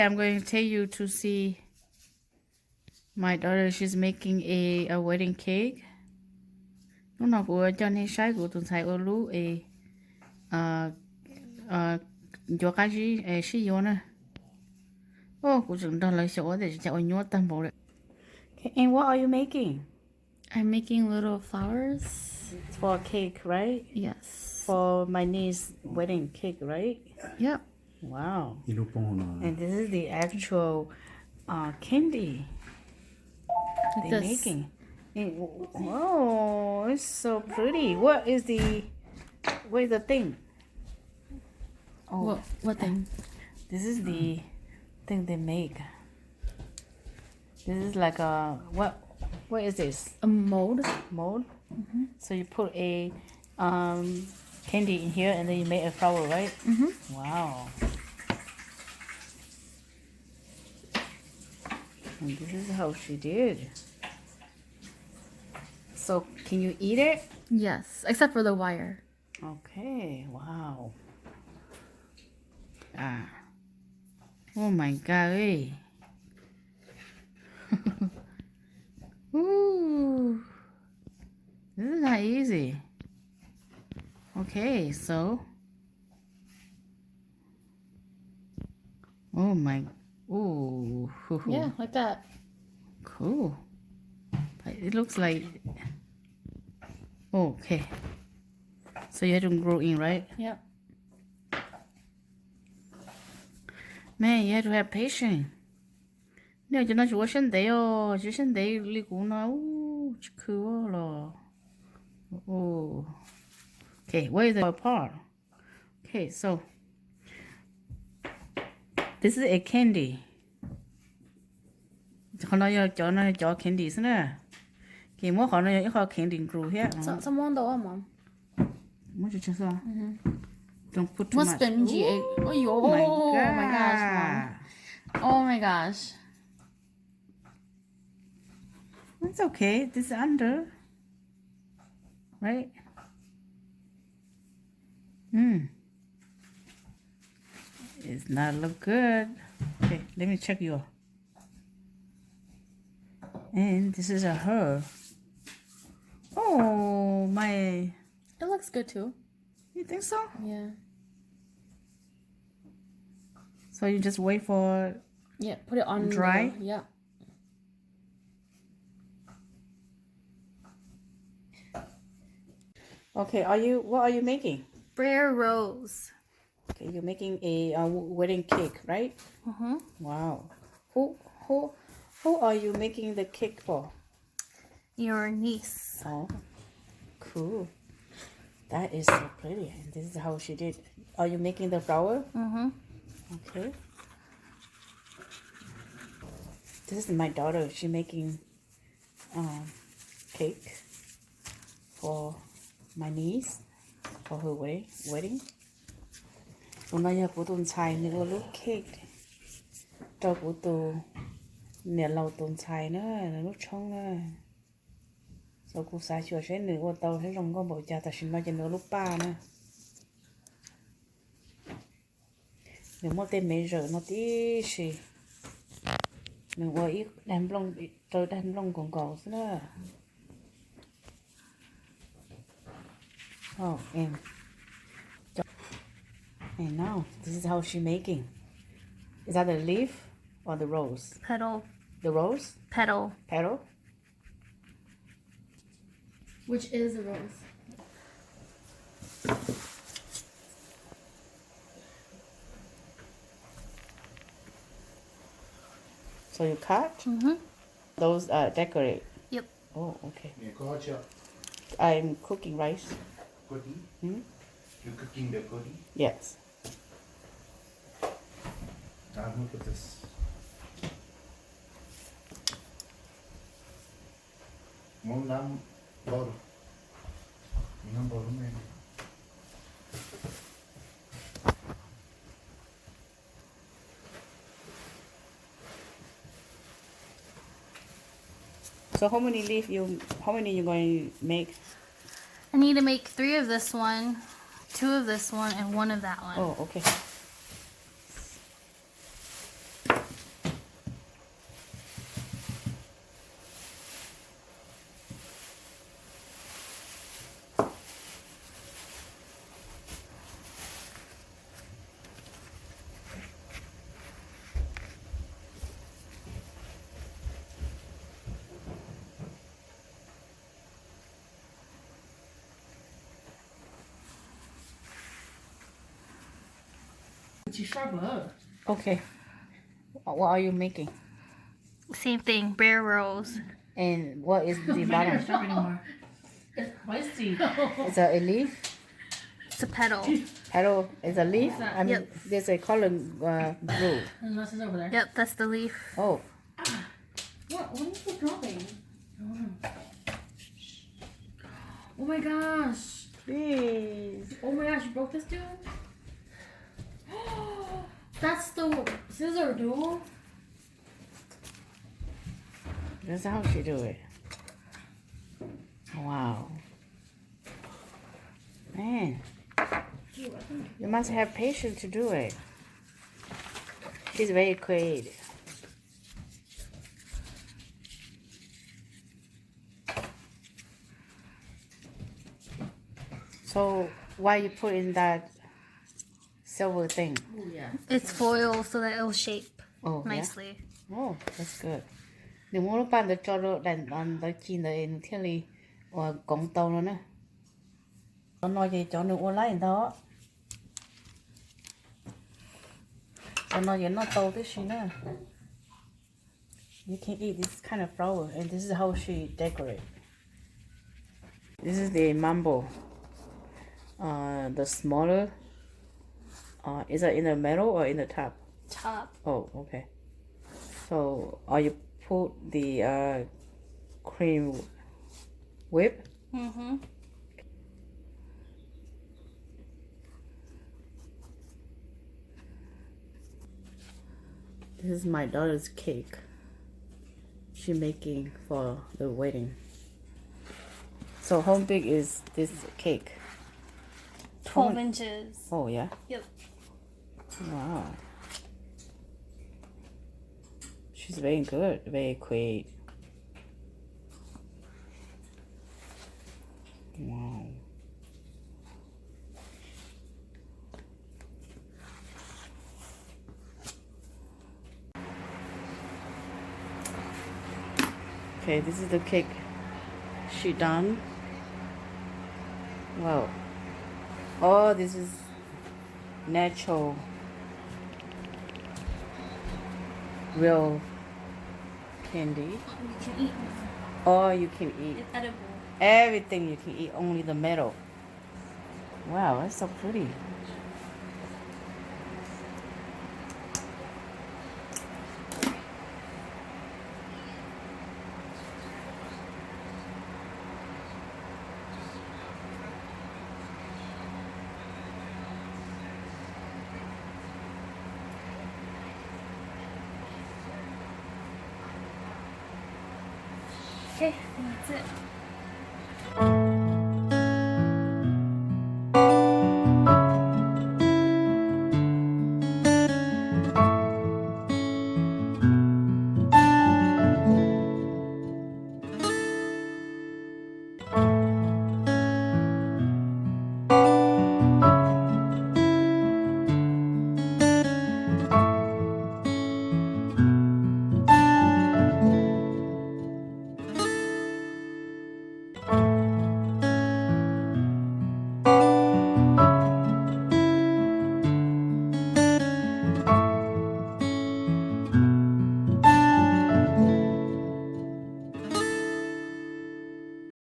I'm going to take you to see my daughter. She's making a wedding cake. Lúc nào của cho nên sai của tuần sai ở lú cho cái gì sử dụng nè. Oh, của chúng ta lấy số để cho nhớ tâm bộ đấy. Okay, and what are you making? I'm making little flowers. It's for a cake, right? Yes. For my niece's wedding cake, right? Yep. Wow. And this is the actual candy they're making. Oh, it's so pretty. What is the thing? Oh, what thing? This is the thing they make. This is like a what is this? A mold. Mold. So you put a candy in here and then you make a flower, right? Wow. And this is how she did. So can you eat it? Yes, except for the wire. Okay. Wow. Oh my God. Ooh. This is not easy. Okay, so. Oh my. Ooh. Yeah, like that. Cool. But it looks like. Okay. So you have to grow in, right? Yep. Man, you have to have patience. Nếu cho nó chúa sinh tế chứ sinh tế li cũng nó chứ khứa là. Oh. Okay, where is the part? Okay, so this is a candy. Cho nó cho candy xin nè. Cái mua họ nó có candy glue here. Someone though, Mom. Mua cho sao? Don't put too What much. spongy egg? Oh my gosh, Mom. Oh my gosh. It's okay. This is under. Right? It's not look good. Okay, let me check your. And this is a her. Oh my. It looks good too. You think so? Yeah. So you just wait for. Yeah, put it on dry? Yeah. Okay, what are you making? Rare rose. Okay, you're making a wedding cake, right? Wow. Who are you making the cake for? Your niece. Oh, cool. That is so pretty. And this is how she did. Are you making the flower? Okay. This is my daughter. She's making cake for my niece for her wedding. Hôm nay của tuần xài nữa lúc cake cho của tù nè lâu tuần xài nữa lúc trong nữa. Sau cô xài chùa sẽ nữa của tàu thấy rồng có bộ cha ta xin nói cho nữa lúc ba nữa. Nếu mà tên mấy giờ nó tí xì. Mình có ít đám lông trời đám lông còn cổ nữa. Oh, and now this is how she's making. Is that the leaf or the rose? Petal. The rose? Petal. Petal? Which is a rose. So you cut? Those decorate? Yep. Oh, okay. Yeah, go ahead, Chuck. I'm cooking rice. Cooking? You're cooking the cookie? Yes. Look at this. Mom, nam bottle. Nam bottle, man. So how many you going to make? I need to make 3 of this one, 2 of this one, and 1 of that one. Oh, okay. She's sharp. Okay. What are you making? Same thing, bear rolls. And what is the bottom? Sharp anymore. It's spicy. Is that a leaf? It's a petal. Petal is a leaf? that? I mean, Yep. there's a color blue. And this is over there. Yep, that's the leaf. Oh, What are you dropping? Oh my gosh. please. Oh my gosh, you broke this, dude? That's the scissor, dude. That's how she do it. Wow. Man, you must have patience to do it. She's very creative. So why you put in that silver thing? Oh yeah. It's foil so that it'll shape Oh, yeah? nicely. Oh, that's good. Nếu muốn bạn được cho nó đánh tới chín tới thiên lý công tàu nữa nè. Nó nói gì cho nó uốn lại đó. Nó nói gì nó tàu tới xí nữa. You can eat this kind of flower, and this is how she decorate. This is the mambo. The smaller. Is it in the middle or in the top? Top. Oh, okay. So, you put the cream whip? Mm-hmm. This is my daughter's cake. She making for the wedding. So, how big is this cake? 12 inches. Oh, yeah? Yep. Wow. She's very good, very quick. Wow. Okay, this is the cake she done. Wow. Oh, this is natural, real candy. You can eat. Or you can eat It's edible. everything. You can eat only the metal. Wow, that's so pretty. Okay, that's it.